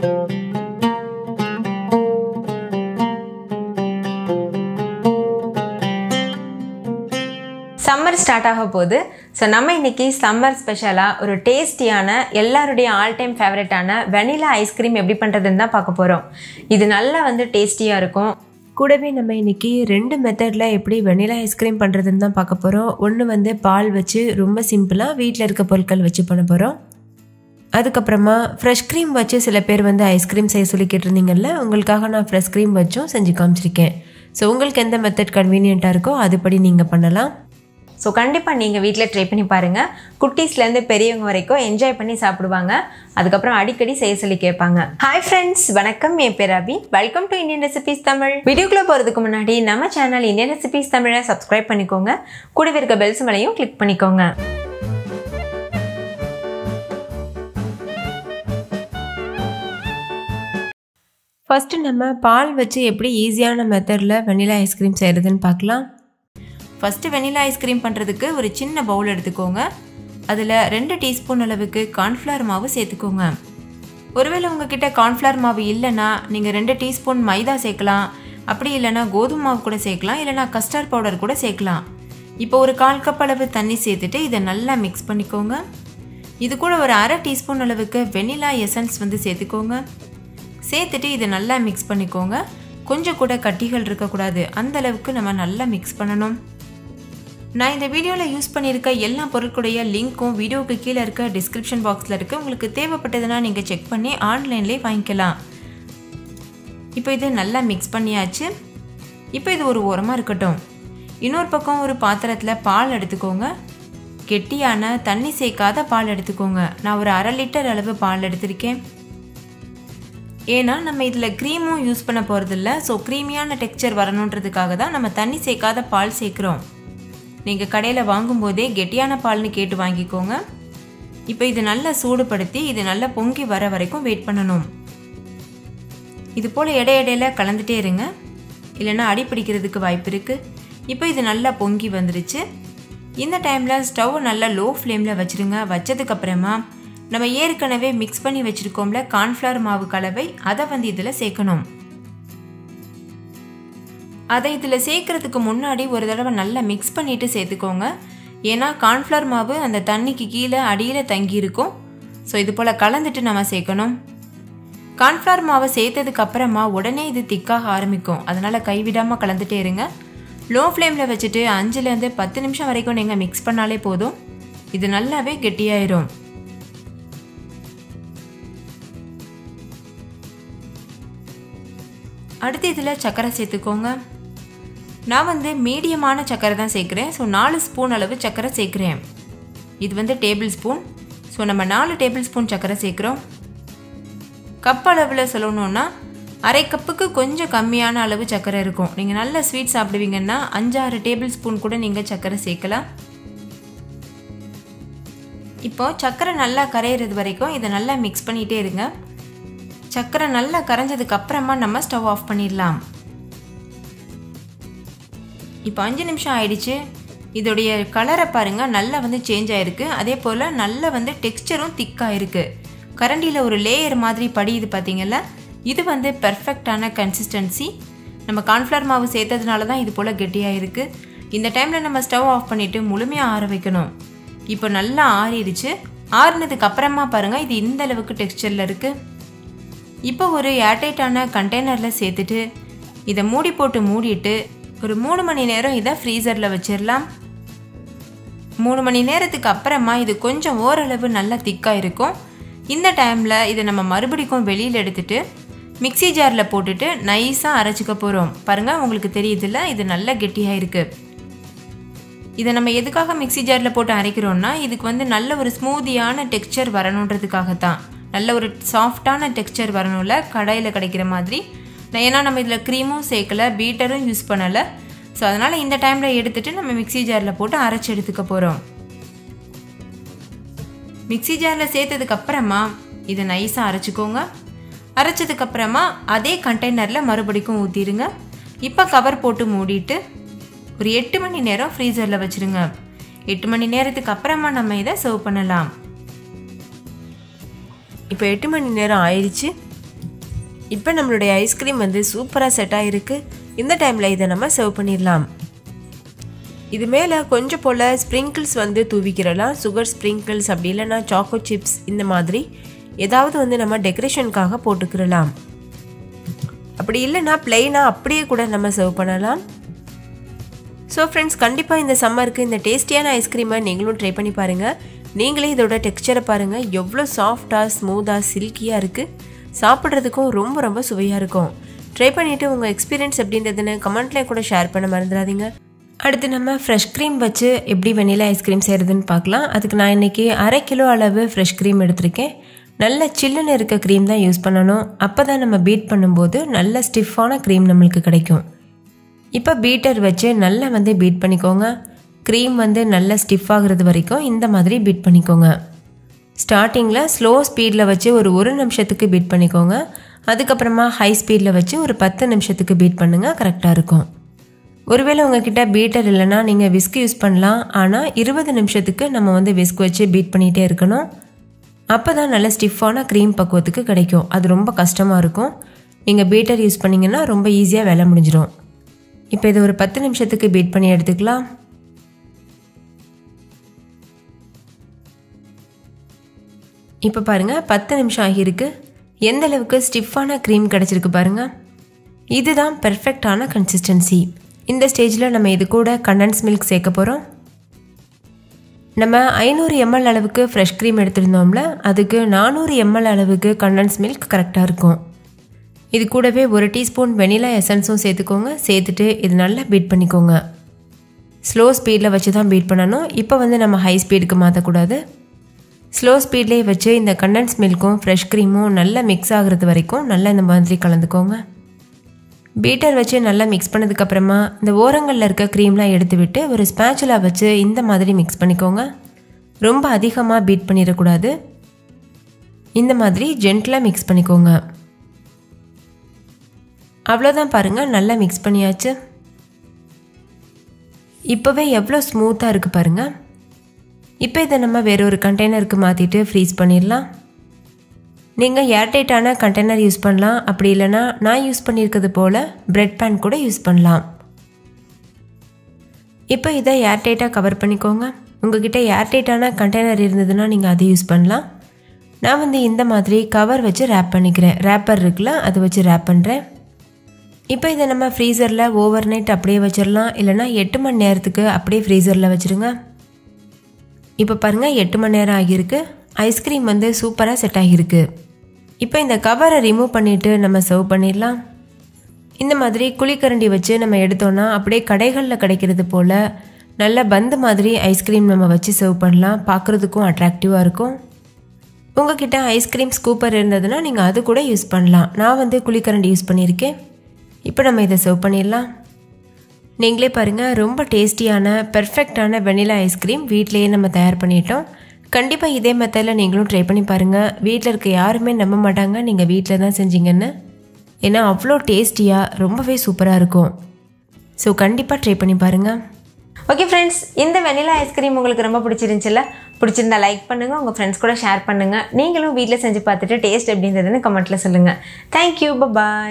Summer start ஆக போகுது. So நம்ம இன்றைக்கி சம்மர் ஸ்பெஷலாக ஒரு டேஸ்டியான எல்லாருடைய ஆல் டைம் ஃபேவரட்டான வெனிலா ஐஸ்கிரீம் எப்படி பண்ணுறதுன்னு தான் பார்க்க போகிறோம். இது நல்லா டேஸ்டியாக இருக்கும். கூடவே நம்ம இன்றைக்கி 2 மெத்தடில் எப்படி வெனிலா ஐஸ்கிரீம் பண்ணுறதுன்னு தான் பார்க்க போகிறோம். ஒன்று பால் வச்சு ரொம்ப சிம்பிளாக வீட்டில் இருக்க பொருட்கள் வச்சு பண்ண போகிறோம். அதுக்கப்புறமா ஃப்ரெஷ் க்ரீம் வச்சு சில பேர் ஐஸ்கிரீம் செய்ய சொல்லி கேட்டிருந்தீங்கல்ல, உங்களுக்காக நான் ஃப்ரெஷ் க்ரீம் வச்சும் செஞ்சு காமிச்சிருக்கேன். ஸோ உங்களுக்கு எந்த மெத்தட் கன்வீனியண்ட்டாக இருக்கோ அதுபடி நீங்கள் பண்ணலாம். ஸோ கண்டிப்பாக நீங்கள் வீட்டில் ட்ரை பண்ணி பாருங்கள். குட்டீஸ்லேருந்து பெரியவங்க வரைக்கும் என்ஜாய் பண்ணி சாப்பிடுவாங்க. அதுக்கப்புறம் அடிக்கடி செய்ய சொல்லி கேட்பாங்க. ஹாய் ஃப்ரெண்ட்ஸ், வணக்கம். என் பேர் Abhi. Welcome to Indian recipes Tamil. வீடியோக்குள்ளே போகிறதுக்கு முன்னாடி நம்ம சேனல் இந்தியன் ரெசிபீஸ் தமிழை சப்ஸ்கிரைப் பண்ணிக்கோங்க. கூடவே இருக்க பெல் சிம்பலையும் கிளிக் பண்ணிக்கோங்க. ஃபஸ்ட்டு நம்ம பால் வச்சு எப்படி ஈஸியான மெத்தடில் வெனிலா ஐஸ்கிரீம் செய்கிறதுன்னு பார்க்கலாம். ஃபஸ்ட்டு வெனிலா ஐஸ்கிரீம் பண்ணுறதுக்கு ஒரு சின்ன பவுல் எடுத்துக்கோங்க. அதில் 2 டீஸ்பூன் அளவுக்கு கார்ன்ஃப்ளவர் மாவு சேர்த்துக்கோங்க. ஒருவேளை உங்ககிட்ட கார்ன்ஃப்ளவர் மாவு இல்லைன்னா நீங்கள் 2 டீஸ்பூன் மைதா சேர்க்கலாம். அப்படி இல்லைனா கோதுமை மாவு கூட சேர்க்கலாம், இல்லைனா கஸ்டர்ட் பவுடர் கூட சேர்க்கலாம். இப்போ ஒரு 1/4 கப் அளவு தண்ணி சேர்த்துட்டு இதை நல்லா மிக்ஸ் பண்ணிக்கோங்க. இது கூட ஒரு 1/2 டீஸ்பூன் அளவுக்கு வெனிலா எசன்ஸ் சேர்த்துக்கோங்க. சேர்த்துட்டு இதை நல்லா மிக்ஸ் பண்ணிக்கோங்க. கொஞ்சம் கூட கட்டிகள் இருக்கக்கூடாது, அந்த அளவுக்கு நம்ம நல்லா மிக்ஸ் பண்ணணும். நான் இந்த வீடியோவில் யூஸ் பண்ணியிருக்க எல்லா பொருட்களுடைய லிங்க்கும் வீடியோவுக்கு கீழே இருக்க டிஸ்கிரிப்ஷன் பாக்ஸில் இருக்குது. உங்களுக்கு தேவைப்பட்டதுன்னா நீங்கள் செக் பண்ணி ஆன்லைன்லேயே வாங்கிக்கலாம். இப்போ இது நல்லா மிக்ஸ் பண்ணியாச்சு. இப்போ இது ஒரு ஓரமாக இருக்கட்டும். இன்னொரு பக்கம் ஒரு பாத்திரத்தில் பால் எடுத்துக்கோங்க. கெட்டியான தண்ணி சேர்க்காத பால் எடுத்துக்கோங்க. நான் ஒரு 1/2 லிட்டர் அளவு பால் எடுத்திருக்கேன். ஏன்னா நம்ம இதில் க்ரீமும் யூஸ் பண்ண போகிறதில்ல. ஸோ க்ரீமியான டெக்ஸ்சர் வரணுன்றதுக்காக தான் நம்ம தண்ணி சேர்க்காத பால் சேர்க்குறோம். நீங்கள் கடையில் வாங்கும்போதே கெட்டியான பால்னு கேட்டு வாங்கிக்கோங்க. இப்போ இது நல்லா சூடுபடுத்தி இது நல்லா பொங்கி வர வரைக்கும் வெயிட் பண்ணணும். இது போல் இடையில கலந்துட்டே இருங்க, இல்லைன்னா அடி பிடிக்கிறதுக்கு வாய்ப்பு இருக்குது. இப்போ இது நல்லா பொங்கி வந்துருச்சு. இந்த டைமில் ஸ்டவ் நல்லா லோ ஃப்ளேமில் வச்சுருங்க. வச்சதுக்கப்புறமா நம்ம ஏற்கனவே மிக்ஸ் பண்ணி வச்சுருக்கோம்ல கார்ன்ஃப்ளவர் மாவு கலவை, அதை இதில் சேர்க்கணும். அதை இதில் சேர்க்குறதுக்கு முன்னாடி ஒரு தடவை நல்லா மிக்ஸ் பண்ணிவிட்டு சேர்த்துக்கோங்க. ஏன்னா கார்ன்ஃப்ளவர் மாவு அந்த தண்ணிக்கு கீழே அடியில் தங்கியிருக்கும். ஸோ இது போல் கலந்துட்டு நம்ம சேர்க்கணும். கார்ன்ஃப்ளவர் மாவை சேர்த்ததுக்கப்புறமா உடனே இது திக்காக ஆரம்பிக்கும். அதனால் கைவிடாமல் கலந்துட்டே இருங்க. லோ ஃப்ளேமில் வச்சுட்டு 5லேருந்து 10 நிமிஷம் வரைக்கும் நீங்கள் மிக்ஸ் பண்ணாலே போதும். இது நல்லாவே கெட்டியாயிரும். அடுத்து இதில் சர்க்கரை சேர்த்துக்கோங்க. நான் மீடியமான சர்க்கரை தான் சேர்க்குறேன். ஸோ 4 ஸ்பூன் அளவு சர்க்கரை சேர்க்குறேன். இது டேபிள் ஸ்பூன். ஸோ நம்ம 4 டேபிள் ஸ்பூன் சர்க்கரை சேர்க்குறோம். கப் அளவில் சொல்லணுன்னா 1/2 கப்புக்கு கொஞ்சம் கம்மியான அளவு சர்க்கரை இருக்கும். நீங்கள் நல்ல ஸ்வீட் சாப்பிடுவீங்கன்னா 5-6 டேபிள் ஸ்பூன் கூட நீங்கள் சர்க்கரை சேர்க்கலாம். இப்போது சர்க்கரை நல்லா கரையிறது வரைக்கும் இதை நல்லா மிக்ஸ் பண்ணிகிட்டே இருங்க. சர்க்கரை நல்லா கரைஞ்சதுக்கு அப்புறமா நம்ம ஸ்டவ் ஆஃப் பண்ணிடலாம். இப்போ 5 நிமிஷம் ஆயிடுச்சு. இதோடைய கலரை பாருங்கள், நல்லா சேஞ்ச் ஆகிருக்கு. அதே போல் நல்லா டெக்ஸ்சரும் திக்காக இருக்குது. கரண்டியில் ஒரு லேயர் மாதிரி படியுது பார்த்தீங்கல்ல, இது பெர்ஃபெக்டான கன்சிஸ்டன்சி. நம்ம கார்ன்ஃப்ளவர் மாவு சேர்த்ததுனால தான் இது போல் கெட்டியாக இருக்குது. இந்த டைமில் நம்ம ஸ்டவ் ஆஃப் பண்ணிவிட்டு முழுமையாக ஆற வைக்கணும். இப்போ நல்லா ஆறிடுச்சு. ஆறினதுக்கு அப்புறமா பாருங்கள், இது இந்த அளவுக்கு டெக்ஸ்சரில் இருக்குது. இப்போ ஒரு ஏர்டைட்டான கண்டெய்னரில் சேர்த்துட்டு இதை மூடி போட்டு மூடிட்டு ஒரு 3 மணி நேரம் இதை ஃப்ரீசரில் வச்சிடலாம். 3 மணி நேரத்துக்கு அப்புறமா இது கொஞ்சம் ஓரளவு நல்லா திக்காக இருக்கும். இந்த டைமில் இதை நம்ம மறுபடியும் வெளியில் எடுத்துகிட்டு மிக்ஸி ஜாரில் போட்டுட்டு நைஸாக அரைச்சிக்க போகிறோம். பாருங்கள், உங்களுக்கு தெரியுதுல்ல, இது நல்லா கெட்டியாக இருக்குது. இதை நம்ம எதுக்காக மிக்ஸி ஜாரில் போட்டு அரைக்கிறோன்னா இதுக்கு நல்ல ஒரு ஸ்மூதியான டெக்ஸ்சர் வரணுன்றதுக்காகத்தான். நல்ல ஒரு சாஃப்டான டெக்ஸ்சர் வரணும்ல, கடையில் கிடைக்கிற மாதிரி. ஏன்னா நம்ம இதில் க்ரீமும் சேர்க்கலை, பீட்டரும் யூஸ் பண்ணலை. ஸோ அதனால் இந்த டைமில் எடுத்துகிட்டு நம்ம மிக்ஸி ஜாரில் போட்டு அரைச்சி எடுத்துக்க போகிறோம். மிக்ஸி ஜாரில் சேர்த்ததுக்கப்புறமா இதை நைஸாக அரைச்சிக்கோங்க. அரைச்சதுக்கப்புறமா அதே கண்டெய்னரில் மறுபடியும் ஊற்றிடுங்க. இப்போ கவர் போட்டு மூடிட்டு ஒரு 8 மணி நேரம் ஃப்ரீசரில் வச்சுருங்க. 8 மணி நேரத்துக்கு அப்புறமா நம்ம இதை சர்வ் பண்ணலாம். இப்போ 8 மணி நேரம் ஆயிடுச்சு. இப்போ நம்மளுடைய ஐஸ்கிரீம் வந்து சூப்பராக செட் ஆகிருக்கு. இந்த டைமில் இதை நம்ம சர்வ் பண்ணிடலாம். இது மேலே கொஞ்சம் போல் ஸ்ப்ரிங்கிள்ஸ் வந்து தூவிக்கிறலாம். சுகர் ஸ்ப்ரிங்கிள்ஸ் அப்படி இல்லைன்னா சாக்கோ சிப்ஸ் இந்த மாதிரி ஏதாவது வந்து நம்ம டெக்கரேஷனுக்காக போட்டுக்கிறலாம். அப்படி இல்லைன்னா பிளெயினாக அப்படியே கூட நம்ம சர்வ் பண்ணலாம். ஸோ ஃப்ரெண்ட்ஸ், கண்டிப்பாக இந்த சம்மருக்கு இந்த டேஸ்டியான ஐஸ்கிரீமை நீங்களும் ட்ரை பண்ணி பாருங்கள். நீங்களே இதோட டெக்ஸ்சரை பாருங்கள், எவ்வளோ சாஃப்டாக ஸ்மூத்தாக சில்கியாக இருக்குது. சாப்பிட்றதுக்கும் ரொம்ப ரொம்ப சுவையாக இருக்கும். ட்ரை பண்ணிவிட்டு உங்கள் எக்ஸ்பீரியன்ஸ் எப்படின்றதுன்னு கமெண்ட்லேயே கூட ஷேர் பண்ண மறந்துடாதீங்க. அடுத்து நம்ம ஃப்ரெஷ் க்ரீம் வச்சு எப்படி வெனிலா ஐஸ்கிரீம் செய்கிறதுன்னு பார்க்கலாம். அதுக்கு நான் இன்றைக்கி 1/2 கிலோ அளவு ஃப்ரெஷ் க்ரீம் எடுத்திருக்கேன். நல்ல சில்லுன்னு இருக்க க்ரீம் தான் யூஸ் பண்ணணும். அப்போ தான் நம்ம பீட் பண்ணும்போது நல்ல ஸ்டிஃபான க்ரீம் நம்மளுக்கு கிடைக்கும். இப்போ பீட்டர் வச்சு நல்லா வந்து பீட் பண்ணிக்கோங்க. க்ரீம் வந்து நல்லா ஸ்டிஃப் ஆகுறது வரைக்கும் இந்த மாதிரி பீட் பண்ணிக்கோங்க. ஸ்டார்டிங்கில் ஸ்லோ ஸ்பீடில் வச்சு ஒரு நிமிஷத்துக்கு பீட் பண்ணிக்கோங்க. அதுக்கப்புறமா ஹை ஸ்பீடில் வச்சு ஒரு 10 நிமிஷத்துக்கு பீட் பண்ணுங்கள், கரெக்டாக இருக்கும். ஒருவேளை உங்ககிட்ட பீட்டர் இல்லைன்னா நீங்கள் விஸ்க் யூஸ் பண்ணலாம். ஆனால் 20 நிமிஷத்துக்கு நம்ம வந்து விஸ்க் வச்சு பீட் பண்ணிகிட்டே இருக்கணும். அப்போ தான் நல்ல ஸ்டிஃபான க்ரீம் பக்குவத்துக்கு கிடைக்கும். அது ரொம்ப கஷ்டமாக இருக்கும். நீங்கள் பீட்டர் யூஸ் பண்ணிங்கன்னா ரொம்ப ஈஸியாக வேலை முடிஞ்சிடும். இப்போ இது ஒரு 10 நிமிஷத்துக்கு பீட் பண்ணி எடுத்துக்கலாம். இப்போ பாருங்கள், 10 நிமிஷம் ஆகியிருக்கு. எந்த அளவுக்கு ஸ்டிஃபான க்ரீம் கிடச்சிருக்கு பாருங்கள். இதுதான் பெர்ஃபெக்டான கன்சிஸ்டன்சி. இந்த ஸ்டேஜில் நம்ம இது கூட கண்டென்ஸ் மில்க் சேர்க்க போகிறோம். நம்ம 500 ml அளவுக்கு ஃப்ரெஷ் க்ரீம் எடுத்துருந்தோம்ல, அதுக்கு 400 ml அளவுக்கு கண்டென்ஸ் மில்க் கரெக்டாக இருக்கும். இது கூடவே 1 டீஸ்பூன் வெனிலா எசன்ஸும் சேர்த்துக்கோங்க. சேர்த்துட்டு இது நல்லா பீட் பண்ணிக்கோங்க. ஸ்லோ ஸ்பீடில் வச்சு தான் பீட் பண்ணணும். இப்போ வந்து நம்ம ஹை ஸ்பீடுக்கு மாற்றக்கூடாது. ஸ்லோ ஸ்பீட்லேயே வச்சு இந்த கண்டென்ஸ் மில்க்கும் ஃப்ரெஷ் க்ரீமும் நல்லா மிக்ஸ் ஆகிறது வரைக்கும் நல்லா இந்த மாதிரி கலந்துக்கோங்க. பீட்டர் வச்சு நல்லா மிக்ஸ் பண்ணதுக்கப்புறமா இந்த ஓரங்களில் இருக்க க்ரீம்லாம் எடுத்து விட்டு ஒரு ஸ்பேச்சுலா வச்சு இந்த மாதிரி மிக்ஸ் பண்ணிக்கோங்க. ரொம்ப அதிகமாக பீட் பண்ணிடக்கூடாது. இந்த மாதிரி ஜென்டிலாக மிக்ஸ் பண்ணிக்கோங்க. அவ்வளோதான், பாருங்கள், நல்லா மிக்ஸ் பண்ணியாச்சு. இப்போவே எவ்வளோ ஸ்மூத்தாக இருக்குது பாருங்கள். இப்போ இதை நம்ம வேறொரு கண்டெய்னருக்கு மாற்றிட்டு ஃப்ரீஸ் பண்ணிடலாம். நீங்கள் ஏர்டைட்டான கண்டெய்னர் யூஸ் பண்ணலாம். அப்படி இல்லைனா நான் யூஸ் பண்ணியிருக்கிறது போல் பிரெட் பேன் கூட யூஸ் பண்ணலாம். இப்போ இதை ஏர்டைட்டாக கவர் பண்ணிக்கோங்க. உங்ககிட்ட ஏர்டைட்டான கண்டெய்னர் இருந்ததுன்னா நீங்கள் அதை யூஸ் பண்ணலாம். நான் வந்து இந்த மாதிரி கவர் வச்சு ரேப் பண்ணிக்கிறேன். ரேப்பர் இருக்குல்ல, அதை வச்சு ரேப் பண்ணுறேன். இப்போ இதை நம்ம ஃப்ரீசரில் ஓவர் நைட் அப்படியே வச்சிடலாம். இல்லைனா 8 மணி நேரத்துக்கு அப்படியே ஃப்ரீசரில் வச்சுருங்க. இப்போ பாருங்கள், 8 மணி நேரம் ஆகியிருக்கு. ஐஸ்கிரீம் வந்து சூப்பராக செட் ஆகியிருக்கு. இப்போ இந்த கவரை ரிமூவ் பண்ணிவிட்டு நம்ம சர்வ் பண்ணிடலாம். இந்த மாதிரி குழிக்கரண்டி வச்சு நம்ம எடுத்தோன்னா அப்படியே கடைகளில் கிடைக்கிறது போல் நல்ல பந்து மாதிரி ஐஸ்கிரீம் நம்ம வச்சு சர்வ் பண்ணலாம். பார்க்குறதுக்கும் அட்ராக்டிவாக இருக்கும். உங்ககிட்ட ஐஸ்கிரீம் ஸ்கூப்பர் இருந்ததுன்னா நீங்கள் அது கூட யூஸ் பண்ணலாம். நான் வந்து குழிக்கரண்டி யூஸ் பண்ணியிருக்கேன். இப்போ நம்ம இதை சர்வ் பண்ணிடலாம். நீங்களே பாருங்கள், ரொம்ப டேஸ்டியான பெர்ஃபெக்டான வெனிலா ஐஸ்கிரீம் வீட்டிலையே நம்ம தயார் பண்ணிட்டோம். கண்டிப்பாக இதே மெத்தடில் நீங்களும் ட்ரை பண்ணி பாருங்கள். வீட்டில் இருக்க யாருமே நம்ப மாட்டாங்க நீங்கள் வீட்டில் தான் செஞ்சீங்கன்னு. ஏன்னா அவ்வளோ டேஸ்டியாக ரொம்பவே சூப்பராக இருக்கும். ஸோ கண்டிப்பாக ட்ரை பண்ணி பாருங்கள். ஓகே ஃப்ரெண்ட்ஸ், இந்த வெனிலா ஐஸ்கிரீம் உங்களுக்கு ரொம்ப பிடிச்சிருந்துச்சுல்ல? பிடிச்சிருந்தா லைக் பண்ணுங்கள், உங்கள் ஃப்ரெண்ட்ஸ் கூட ஷேர் பண்ணுங்கள். நீங்களும் வீட்டில் செஞ்சு பார்த்துட்டு டேஸ்ட் எப்படின்றதுன்னு கமெண்ட்டில் சொல்லுங்கள். தேங்க்யூ, பாய்.